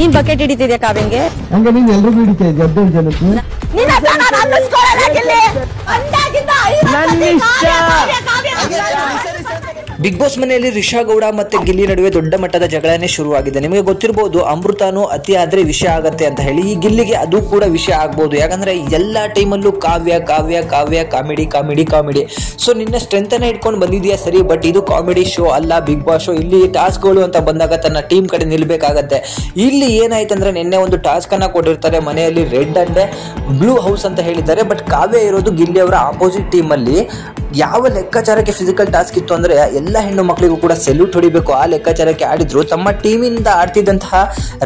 ನೀನ್ ಬಕೆಟ್ ಹಿಡಿತಿದ್ಯಾ ಕಾವ್ಯಂಗೆ? ಹಂಗ ನೀನ್ ಎಲ್ರಿಗೂ ಹಿಡಿತಾ ಇದ್ದೆ 17 ಜನಕ್ಕೆ. ಬಿಗ್ ಬಾಸ್ ಮನೆಯಲ್ಲಿ ರಿಷಾ ಗೌಡ ಮತ್ತೆ ಗಿಲ್ಲಿ ನಡುವೆ ದೊಡ್ಡ ಮಟ್ಟದ ಜಗಳನೇ ಶುರುವಾಗಿದೆ. ನಿಮಗೆ ಗೊತ್ತಿರಬಹುದು ಅಮೃತನು ಅತಿ ಆದ್ರೆ ವಿಷಯ ಆಗತ್ತೆ ಅಂತ ಹೇಳಿ. ಈ ಗಿಲ್ಲಿಗೆ ಅದು ಕೂಡ ವಿಷಯ ಆಗ್ಬಹುದು. ಯಾಕಂದ್ರೆ ಎಲ್ಲಾ ಟೈಮಲ್ಲೂ ಕಾವ್ಯ ಕಾವ್ಯ ಕಾವ್ಯ ಕಾಮಿಡಿ ಕಾಮಿಡಿ ಕಾಮಿಡಿ. ಸೊ ನಿನ್ನ ಸ್ಟ್ರೆಂತ್ ಅನ್ನ ಇಟ್ಕೊಂಡು ಬಂದಿದ್ಯಾ ಸರಿ, ಬಟ್ ಇದು ಕಾಮಿಡಿ ಶೋ ಅಲ್ಲ, ಬಿಗ್ ಬಾಸ್ ಶೋ. ಇಲ್ಲಿ ಟಾಸ್ಕ್ಗಳು ಅಂತ ಬಂದಾಗ ತನ್ನ ಟೀಮ್ ಕಡೆ ನಿಲ್ಬೇಕಾಗತ್ತೆ. ಇಲ್ಲಿ ಏನಾಯ್ತಂದ್ರೆ ನಿನ್ನೆ ಒಂದು ಟಾಸ್ಕ್ ಅನ್ನ ಕೊಟ್ಟಿರ್ತಾರೆ ಮನೆಯಲ್ಲಿ, ರೆಡ್ ಅಂಡ್ ಬ್ಲೂ ಹೌಸ್ ಅಂತ ಹೇಳಿದ್ದಾರೆ. ಬಟ್ ಕಾವ್ಯ ಇರೋದು ಗಿಲ್ಲಿ ಅವರ ಆಪೋಸಿಟ್ ಟೀಮ್ ಅಲ್ಲಿ. ಯಾವ ಲೆಕ್ಕಾಚಾರಕ್ಕೆ ಫಿಸಿಕಲ್ ಟಾಸ್ಕ್ ಇತ್ತು ಅಂದ್ರೆ ಎಲ್ಲ ಹೆಣ್ಣು ಮಕ್ಕಳಿಗೂ ಕೂಡ ಸೆಲ್ಯೂಟ್ ಹೊಡಿಬೇಕು, ಆ ಲೆಕ್ಕಾಚಾರಕ್ಕೆ ಆಡಿದ್ರು. ತಮ್ಮ ಟೀಮಿಂದ ಆಡ್ತಿದ್ದಂತಹ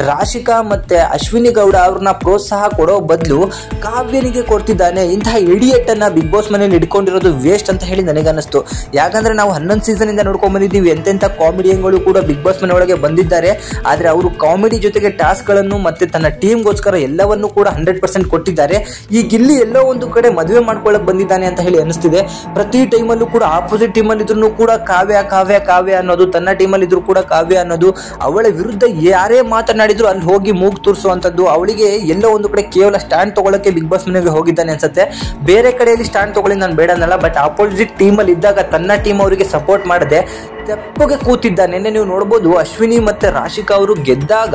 ರಾಶಿಕಾ ಮತ್ತೆ ಅಶ್ವಿನಿ ಗೌಡ ಅವ್ರನ್ನ ಪ್ರೋತ್ಸಾಹ ಕೊಡೋ ಬದಲು ಕಾವ್ಯನಿಗೆ ಕೊಡ್ತಿದ್ದಾನೆ. ಇಂತಹ ಇಡಿಯಟ್ ಅನ್ನ ಬಿಗ್ ಬಾಸ್ ಮನೆಯಲ್ಲಿ ಇಟ್ಕೊಂಡಿರೋದು ವೇಸ್ಟ್ ಅಂತ ಹೇಳಿ ನನಗನ್ನಿಸ್ತು. ಯಾಕಂದ್ರೆ ನಾವು 11 ಸೀಸನ್ ಇಂದ ನೋಡ್ಕೊಂಡ್ ಬಂದಿದ್ದೀವಿ, ಎಂತೆಂಥ ಕಾಮಿಡಿಯನ್ಗಳು ಕೂಡ ಬಿಗ್ ಬಾಸ್ ಮನೆ ಒಳಗೆ ಬಂದಿದ್ದಾರೆ. ಆದ್ರೆ ಅವರು ಕಾಮಿಡಿ ಜೊತೆಗೆ ಟಾಸ್ಕ್ ಗಳನ್ನು ಮತ್ತೆ ತನ್ನ ಟೀಮ್ಗೋಸ್ಕರ ಎಲ್ಲವನ್ನೂ ಕೂಡ 100% ಕೊಟ್ಟಿದ್ದಾರೆ. ಈ ಗಿಲ್ಲಿ ಎಲ್ಲೋ ಒಂದು ಕಡೆ ಮದುವೆ ಮಾಡ್ಕೊಳ್ಳಕ್ ಬಂದಿದ್ದಾನೆ ಅಂತ ಹೇಳಿ ಅನಿಸ್ತಿದೆ. ಪ್ರತಿ ಟೈಮಲ್ಲೂ ಕೂಡ ಆಪೋಸಿಟ್ ಟೀಮಲ್ಲಿ ಇದ್ರು ಕೂಡ ಕಾವ್ಯ ಕಾವ್ಯ ಕಾವ್ಯ ಅನ್ನೋದು, ತನ್ನ ಟೀಮಲ್ಲಿ ಇದ್ರು ಕೂಡ ಕಾವ್ಯ ಅನ್ನೋದು, ಅವಳ ವಿರುದ್ಧ ಯಾರೇ ಮಾತನಾಡಿದ್ರು ಅಲ್ಲಿ ಹೋಗಿ ಮೂಗು ತೋರಿಸುವಂತದ್ದು. ಅವಳಿಗೆ ಎಲ್ಲೋ ಒಂದು ಕಡೆ ಕೇವಲ ಸ್ಟ್ಯಾಂಡ್ ತಗೊಳ್ಳಕ್ಕೆ ಬಿಗ್ ಬಾಸ್ ಮನೆಗೆ ಹೋಗಿದ್ದಾನೆ ಅನ್ಸುತ್ತೆ. ಬೇರೆ ಕಡೆಯಲ್ಲಿ ಸ್ಟ್ಯಾಂಡ್ ತಗೊಳ್ಳಿ ನಾನು ಬೇಡ ಅನ್ನಲ್ಲ, ಬಟ್ ಆಪೋಸಿಟ್ ಟೀಮಲ್ಲಿ ಇದ್ದಾಗ ತನ್ನ ಟೀಮ್ ಅವರಿಗೆ ಸಪೋರ್ಟ್ ಮಾಡದೆ ತೆಪ್ಪಗೆ ಕೂತಿದ್ದ. ನಿನ್ನೆ ನೀವು ನೋಡ್ಬೋದು ಅಶ್ವಿನಿ ಮತ್ತೆ ರಾಶಿಕಾ ಅವರು ಗೆದ್ದಾಗ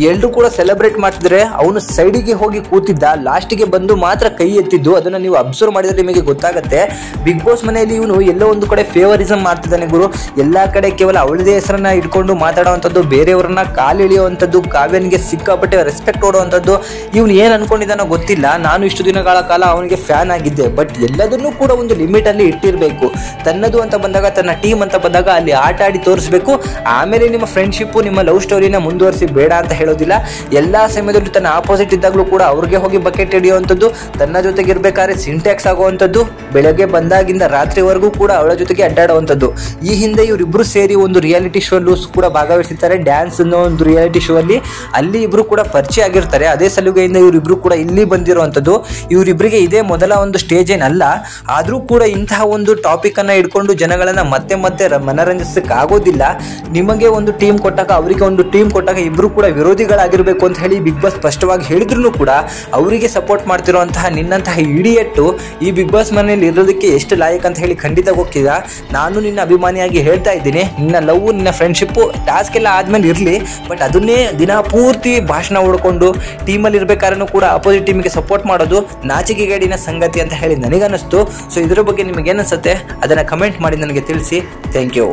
ಎಲ್ಲರೂ ಕೂಡ ಸೆಲೆಬ್ರೇಟ್ ಮಾಡ್ತಿದ್ರೆ ಅವನು ಸೈಡಿಗೆ ಹೋಗಿ ಕೂತಿದ್ದ, ಲಾಸ್ಟಿಗೆ ಬಂದು ಮಾತ್ರ ಕೈ ಎತ್ತಿದ್ದು. ಅದನ್ನ ನೀವು ಅಬ್ಸರ್ವ್ ಮಾಡಿದ್ರೆ ನಿಮಗೆ ಗೊತ್ತಾಗುತ್ತೆ. ಬಿಗ್ ಬಾಸ್ ಮನೆಯಲ್ಲಿ ಇವನು ಎಲ್ಲೋ ಒಂದು ಕಡೆ ಫೇವರಿಸಮ್ ಮಾಡ್ತಿದ್ದಾನೆ ಗುರು. ಎಲ್ಲಾ ಕಡೆ ಕೇವಲ ಅವಳದೇ ಹೆಸರನ್ನ ಇಟ್ಕೊಂಡು ಮಾತಾಡುವಂಥದ್ದು, ಬೇರೆಯವರನ್ನ ಕಾಲಿಳಿಯುವಂಥದ್ದು, ಕಾವ್ಯನಿಗೆ ಸಿಕ್ಕಾಪಟ್ಟೆ ರೆಸ್ಪೆಕ್ಟ್ ಕೊಡುವಂಥದ್ದು. ಇವನು ಏನ್ ಅನ್ಕೊಂಡಿದ್ದಾನೋ ಗೊತ್ತಿಲ್ಲ. ನಾನು ಇಷ್ಟು ದಿನಗಳ ಕಾಲ ಅವನಿಗೆ ಫ್ಯಾನ್ ಆಗಿದ್ದೆ, ಬಟ್ ಎಲ್ಲದನ್ನೂ ಕೂಡ ಒಂದು ಲಿಮಿಟ್ ಅಲ್ಲಿ ಇಟ್ಟಿರಬೇಕು. ತನ್ನದು ಅಂತ ಬಂದಾಗ, ತನ್ನ ಟೀಮ್ ಅಂತ ಬಂದಾಗ ಅಲ್ಲಿ ಆಟ ಆಡಿ ತೋರಿಸಬೇಕು. ಆಮೇಲೆ ನಿಮ್ಮ ಫ್ರೆಂಡ್ಶಿಪ್, ನಿಮ್ಮ ಲವ್ ಸ್ಟೋರಿನ ಮುಂದುವರಿಸಿ ಬೇಡ ಅಂತ ಹೇಳೋದಿಲ್ಲ. ಎಲ್ಲಾ ಸಮಯದಲ್ಲೂ ತನ್ನ ಆಪೋಸಿಟ್ ಇದ್ದಾಗಲೂ ಕೂಡ ಅವ್ರಿಗೆ ಹೋಗಿ ಬಕೆಟ್ ಹಿಡಿಯುವಂಥದ್ದು, ತನ್ನ ಜೊತೆಗೆ ಇರ್ಬೇಕಾದ್ರೆ ಸಿಂಟ್ಯಾಕ್ಸ್ ಆಗುವಂಥದ್ದು, ಬೆಳಗ್ಗೆ ಬಂದಾಗಿಂದ ರಾತ್ರಿವರೆಗೂ ಕೂಡ ಅವಳ ಜೊತೆಗೆ ಅಡ್ಡಾಡುವಂಥದ್ದು. ಈ ಹಿಂದೆ ಇವರಿಬ್ರು ಸೇರಿ ಒಂದು ರಿಯಾಲಿಟಿ ಶೋ ಅಲ್ಲೂ ಕೂಡ ಭಾಗವಹಿಸಿರ್ತಾರೆ, ಡ್ಯಾನ್ಸ್ ಅನ್ನೋ ಒಂದು ರಿಯಾಲಿಟಿ ಶೋ ಅಲ್ಲಿ. ಅಲ್ಲಿ ಇಬ್ರು ಕೂಡ ಪರಿಚಯ ಆಗಿರ್ತಾರೆ. ಅದೇ ಸಲುಗೆಯಿಂದ ಇವರಿಬ್ರು ಕೂಡ ಇಲ್ಲಿ ಬಂದಿರುವಂಥದ್ದು. ಇವರಿಬ್ಬರಿಗೆ ಇದೇ ಮೊದಲ ಒಂದು ಸ್ಟೇಜ್ ಏನಲ್ಲ. ಆದ್ರೂ ಕೂಡ ಇಂತಹ ಒಂದು ಟಾಪಿಕ್ ಅನ್ನ ಇಟ್ಕೊಂಡು ಜನಗಳನ್ನ ಮತ್ತೆ ಮತ್ತೆ ಮನರಂಜಿಸಕ್ಕೆ ಆಗೋದಿಲ್ಲ. ನಿಮಗೆ ಒಂದು ಟೀಮ್ ಕೊಟ್ಟಾಗ, ಅವರಿಗೆ ಒಂದು ಟೀಮ್ ಕೊಟ್ಟಾಗ ಇಬ್ರು ಕೂಡ ವಿರೋಧಿಗಳಾಗಿರ್ಬೇಕು ಅಂತ ಹೇಳಿ ಬಿಗ್ ಬಾಸ್ ಸ್ಪಷ್ಟವಾಗಿ ಹೇಳಿದ್ರು ಕೂಡ ಅವರಿಗೆ ಸಪೋರ್ಟ್ ಮಾಡ್ತಿರುವಂತಹ ನಿನ್ನಂತಹ ಇಡಿಯಟ್ಟು ಈ ಬಿಗ್ ಬಾಸ್ ಮನೆಯಲ್ಲಿ ಇರೋದಕ್ಕೆ ಎಷ್ಟು ಲಾಯಕ್ ಅಂತ ಹೇಳಿ ಖಂಡಿತ ಗೊತ್ತಿಲ್ಲ. ನಾನು ನಿನ್ನ ಅಭಿಮಾನಿಯಾಗಿ ಹೇಳ್ತಾ ಇದ್ದೀನಿ, ನಿನ್ನ ಲವ್, ನಿನ್ನ ಫ್ರೆಂಡ್ಶಿಪ್ ಟಾಸ್ಕ್ ಎಲ್ಲ ಆದ್ಮೇಲೆ ಇರಲಿ, ಬಟ್ ಅದನ್ನೇ ದಿನ ಪೂರ್ತಿ ಭಾಷಣ ಹೊಡ್ಕೊಂಡು ಟೀಮಲ್ಲಿ ಇರ್ಬೇಕಾದ್ರೂ ಕೂಡ ಅಪೋಸಿಟ್ ಟೀಮಿಗೆ ಸಪೋರ್ಟ್ ಮಾಡೋದು ನಾಚಿಕೆಗೇಡಿನ ಸಂಗತಿ ಅಂತ ಹೇಳಿ ನನಗನ್ನಿಸ್ತು. ಸೊ ಇದ್ರ ಬಗ್ಗೆ ನಿಮಗೆ ಏನನ್ಸುತ್ತೆ ಅದನ್ನ ಕಮೆಂಟ್ ಮಾಡಿ ನನಗೆ ತಿಳಿಸಿ. Thank you.